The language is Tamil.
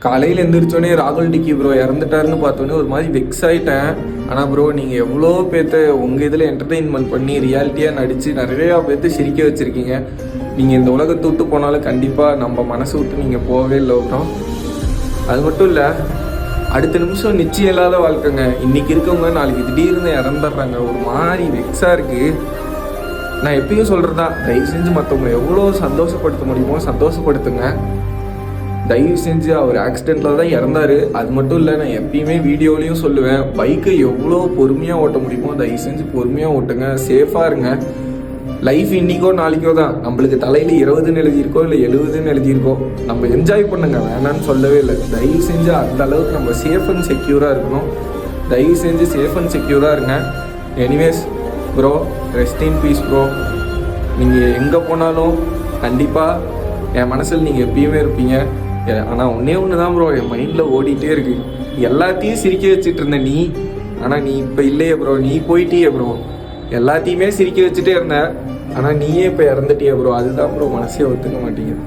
காலையில் எழுந்திரிச்சோடனே ராகுல் டிக்கி ப்ரோ இறந்துட்டாருன்னு பார்த்தோன்னே ஒரு மாதிரி வெக்ஸ் ஆகிட்டேன். ஆனால் ப்ரோ நீங்கள் எவ்வளோ பேர்த்த உங்கள் இதில் என்டர்டெயின்மெண்ட் பண்ணி ரியாலிட்டியாக நடித்து நிறையா பேர்த்து சிரிக்க வச்சுருக்கீங்க. நீங்கள் இந்த உலகத்தை விட்டு போனாலும் கண்டிப்பாக நம்ம மனசை விட்டு நீங்கள் போகவே இல்லை ப்ரோ. அது மட்டும் இல்லை, அடுத்த நிமிஷம் நிச்சயம் இல்லாத வாழ்க்கைங்க. இன்றைக்கி இருக்கவங்க நாளைக்கு திடீர்னு இறந்துடுறாங்க. ஒரு மாதிரி வெக்ஸாக இருக்குது. நான் எப்பயும் சொல்கிறது தான், தயவு செஞ்சு மற்றவங்களை எவ்வளோ சந்தோஷப்படுத்த முடியுமோ சந்தோஷப்படுத்துங்க. தயவு செஞ்சு அவர் ஆக்சிடெண்ட்டில் தான் இறந்தார். அது மட்டும் இல்லை, நான் எப்பயுமே வீடியோலையும் சொல்லுவேன், பைக்கை எவ்வளோ பொறுமையாக ஓட்ட முடியுமோ தயவு செஞ்சு பொறுமையாக ஓட்டுங்க, சேஃபாக இருங்க. லைஃப் இன்றைக்கோ நாளைக்கோ தான். நம்மளுக்கு தலையில் 20ன்னு எழுதியிருக்கோ இல்லை 70ன்னு எழுதியிருக்கோ, நம்ம என்ஜாய் பண்ணுங்க, வேணான்னு சொல்லவே இல்லை. தயவு செஞ்சு அந்த அளவுக்கு நம்ம சேஃப் அண்ட் செக்யூராக இருக்கணும். தயவு செஞ்சு சேஃப் அண்ட் செக்யூராக இருங்க. Anyways bro, rest in peace bro. நீங்கள் எங்கே போனாலும் கண்டிப்பாக என் மனசில் நீங்கள் எப்பயுமே இருப்பீங்க. ஆனால் ஒன்றே ஒன்று தான் ப்ரோ என் மைண்டில் ஓடிட்டே இருக்கு. எல்லாத்தையும் சிரிக்க வச்சுட்டு இருந்த நீ, ஆனால் நீ இப்போ இல்லையே ப்ரோ, நீ போயிட்டியே ப்ரோ. எல்லாத்தையுமே சிரிக்க வச்சுட்டே இருந்த, ஆனால் நீயே இப்போ இறந்துட்டியே ப்ரோ. அதுதான் ப்ரோ மனசே ஒத்துக்க மாட்டேங்குது.